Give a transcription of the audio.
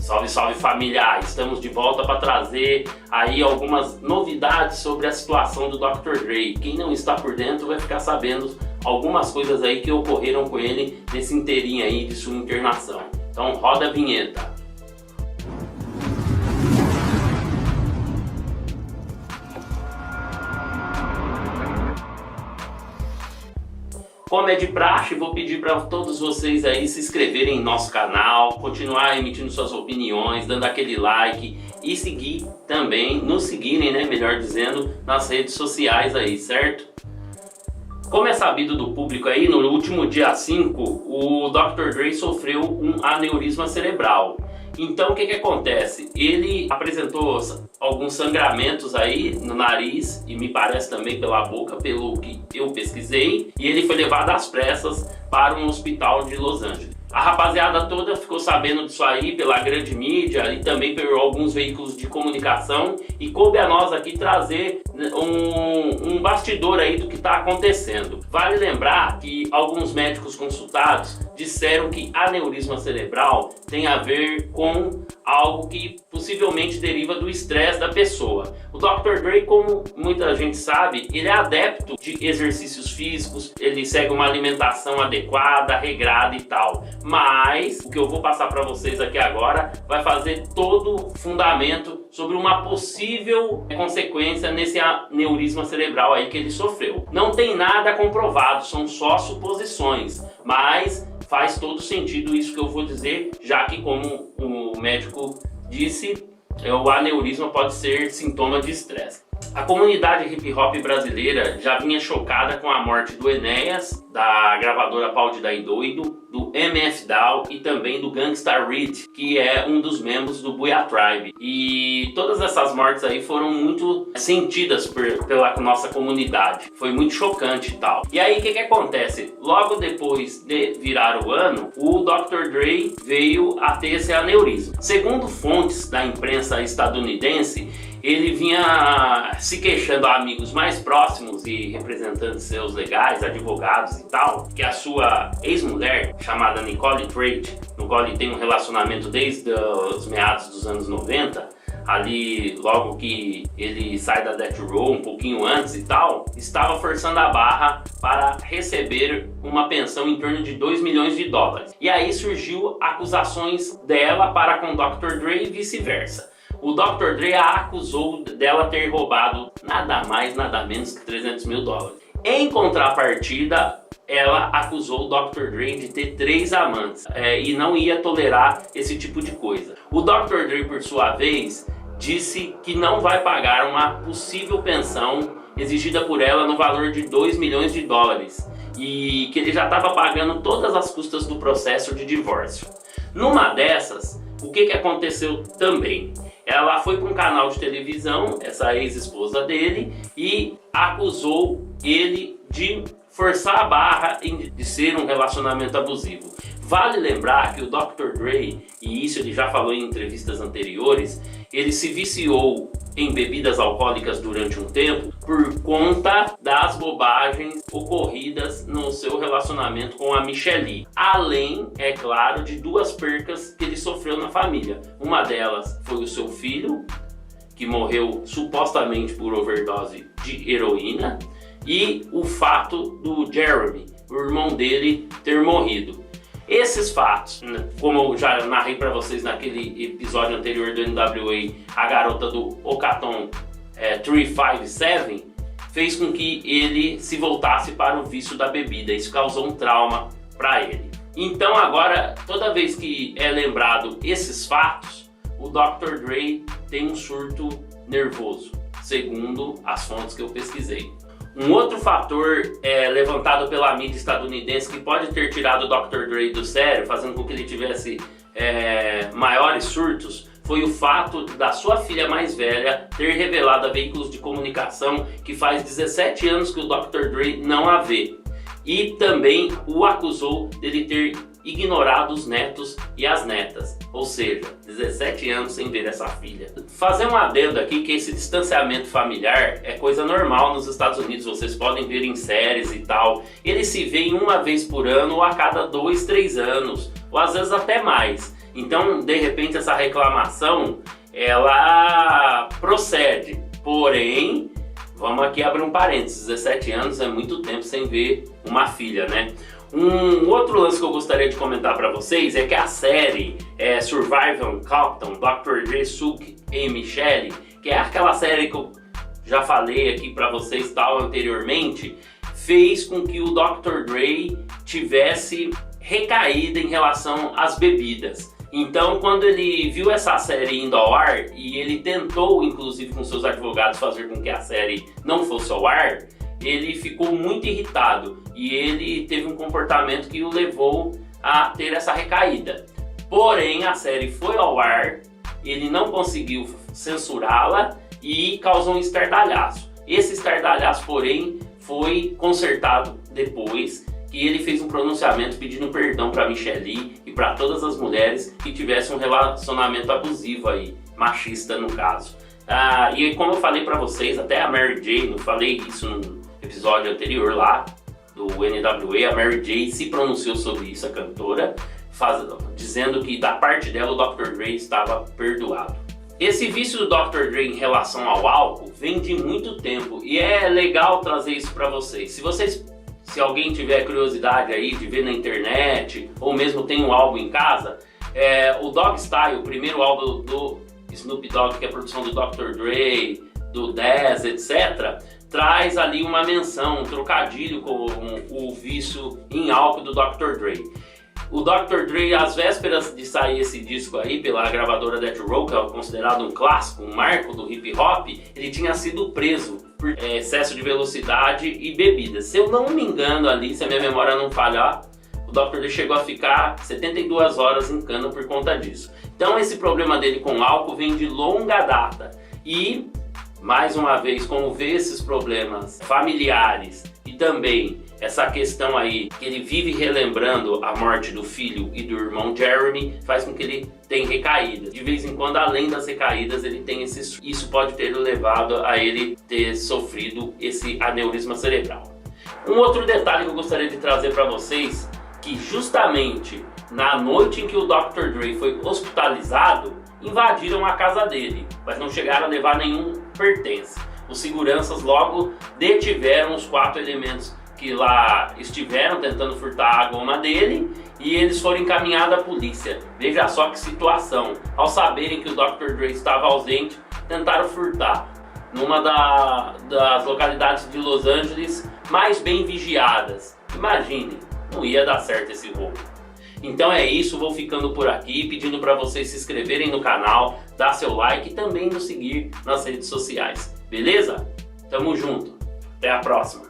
Salve, salve família! Estamos de volta para trazer aí algumas novidades sobre a situação do Dr. Dre. Quem não está por dentro vai ficar sabendo algumas coisas aí que ocorreram com ele nesse inteirinho aí de sua internação. Então roda a vinheta. Como é de praxe, vou pedir para todos vocês aí se inscreverem em nosso canal, continuar emitindo suas opiniões, dando aquele like e seguir também, nos seguirem, né, melhor dizendo, nas redes sociais aí, certo? Como é sabido do público aí, no último dia 5, o Dr. Dre sofreu um aneurisma cerebral. Então o que acontece? Ele apresentou alguns sangramentos aí no nariz e me parece também pela boca, pelo que eu pesquisei, e ele foi levado às pressas para um hospital de Los Angeles. A rapaziada toda ficou sabendo disso aí pela grande mídia e também por alguns veículos de comunicação, e coube a nós aqui trazer um bastidor aí do que está acontecendo. Vale lembrar que alguns médicos consultados disseram que aneurisma cerebral tem a ver com algo que possivelmente deriva do estresse da pessoa. O Dr. Dre, como muita gente sabe, ele é adepto de exercícios físicos, ele segue uma alimentação adequada, regrada e tal. Mas o que eu vou passar para vocês aqui agora vai fazer todo o fundamento sobre uma possível consequência nesse aneurisma cerebral aí que ele sofreu. Não tem nada comprovado, são só suposições, mas faz todo sentido isso que eu vou dizer, já que, como o médico disse, o aneurisma pode ser sintoma de estresse. A comunidade hip hop brasileira já vinha chocada com a morte do Enéas, da gravadora Pau de Dar Doido, do MF Down e também do Gangsta Reed, que é um dos membros do Buia Tribe. E todas essas mortes aí foram muito sentidas pela nossa comunidade. Foi muito chocante e tal. E aí o que acontece? Logo depois de virar o ano, o Dr. Dre veio a ter esse aneurisma. Segundo fontes da imprensa estadunidense, ele vinha se queixando a amigos mais próximos e representantes seus legais, advogados e tal, que a sua ex-mulher, chamada Nicole Trade, no qual ele tem um relacionamento desde os meados dos anos 90, ali logo que ele sai da Death Row, um pouquinho antes e tal, estava forçando a barra para receber uma pensão em torno de 2 milhões de dólares. E aí surgiu acusações dela para com o Dr. Dre e vice-versa. O Dr. Dre a acusou dela ter roubado nada mais, nada menos que 300 mil dólares. Em contrapartida, ela acusou o Dr. Dre de ter 3 amantes e não ia tolerar esse tipo de coisa. O Dr. Dre, por sua vez, disse que não vai pagar uma possível pensão exigida por ela no valor de 2 milhões de dólares e que ele já estava pagando todas as custas do processo de divórcio. Numa dessas, o que aconteceu também? Ela foi para um canal de televisão, essa ex-esposa dele, e acusou ele de forçar a barra de ser um relacionamento abusivo. Vale lembrar que o Dr. Dre, e isso ele já falou em entrevistas anteriores, ele se viciou em bebidas alcoólicas durante um tempo por conta das bobagens ocorridas no seu relacionamento com a Michelle. Além, é claro, de 2 percas que ele sofreu na família. Uma delas foi o seu filho, que morreu supostamente por overdose de heroína, e o fato do Jeremy, o irmão dele, ter morrido. Esses fatos, como eu já narrei para vocês naquele episódio anterior do NWA, a garota do Ocaton 357, fez com que ele se voltasse para o vício da bebida. Isso causou um trauma para ele. Então agora, toda vez que é lembrado esses fatos, o Dr. Dre tem um surto nervoso, segundo as fontes que eu pesquisei. Um outro fator levantado pela mídia estadunidense que pode ter tirado o Dr. Dre do sério, fazendo com que ele tivesse maiores surtos, foi o fato da sua filha mais velha ter revelado a veículos de comunicação que faz 17 anos que o Dr. Dre não a vê. E também o acusou dele ter ignorado os netos e as netas, ou seja, 17 anos sem ver essa filha. Fazer um adendo aqui que esse distanciamento familiar é coisa normal nos Estados Unidos, vocês podem ver em séries e tal. Eles se veem uma vez por ano ou a cada 2, 3 anos, ou às vezes até mais. Então, de repente, essa reclamação, ela procede. Porém, vamos aqui abrir um parênteses, 17 anos é muito tempo sem ver uma filha, né? Um outro lance que eu gostaria de comentar para vocês é que a série Survival Compton, Dr. Dre, Suge e Michelle, que é aquela série que eu já falei aqui para vocês tal anteriormente, fez com que o Dr. Dre tivesse recaída em relação às bebidas. Então, quando ele viu essa série indo ao ar, e ele tentou, inclusive com seus advogados, fazer com que a série não fosse ao ar, ele ficou muito irritado e ele teve um comportamento que o levou a ter essa recaída. Porém, a série foi ao ar, ele não conseguiu censurá-la e causou um estardalhaço. Esse estardalhaço, porém, foi consertado depois que ele fez um pronunciamento pedindo perdão para Michelle e para todas as mulheres que tivessem um relacionamento abusivo aí, machista no caso. E como eu falei para vocês, até a Mary J, não falei isso no episódio anterior lá do NWA, a Mary J se pronunciou sobre isso, a cantora, dizendo que da parte dela o Dr. Dre estava perdoado. Esse vício do Dr. Dre em relação ao álcool vem de muito tempo e é legal trazer isso para vocês. Se alguém tiver curiosidade aí de ver na internet ou mesmo tem um álbum em casa, o Dog Style, o primeiro álbum do Snoop Dogg, que é a produção do Dr. Dre, do Dez, etc., traz ali uma menção, um trocadilho com o vício em álcool do Dr. Dre. O Dr. Dre, às vésperas de sair esse disco aí pela gravadora Death Row, que é considerado um clássico, um marco do hip hop, ele tinha sido preso por excesso de velocidade e bebida. Se eu não me engano ali, se a minha memória não falhar, o Dr. Dre chegou a ficar 72 horas em cana por conta disso. Então esse problema dele com álcool vem de longa data. E, mais uma vez, como vê esses problemas familiares e também essa questão aí que ele vive relembrando a morte do filho e do irmão Jeremy, faz com que ele tenha recaídas. De vez em quando, além das recaídas, ele tem isso pode ter levado a ele ter sofrido esse aneurisma cerebral. Um outro detalhe que eu gostaria de trazer para vocês, que justamente na noite em que o Dr. Dre foi hospitalizado, invadiram a casa dele, mas não chegaram a levar nenhum pertence. Os seguranças logo detiveram os 4 elementos que lá estiveram tentando furtar a goma dele e eles foram encaminhados à polícia. Veja só que situação. Ao saberem que o Dr. Dre estava ausente, tentaram furtar numa das localidades de Los Angeles mais bem vigiadas. Imagine, não ia dar certo esse roubo. Então é isso, vou ficando por aqui, pedindo para vocês se inscreverem no canal, dar seu like e também nos seguir nas redes sociais. Beleza? Tamo junto. Até a próxima.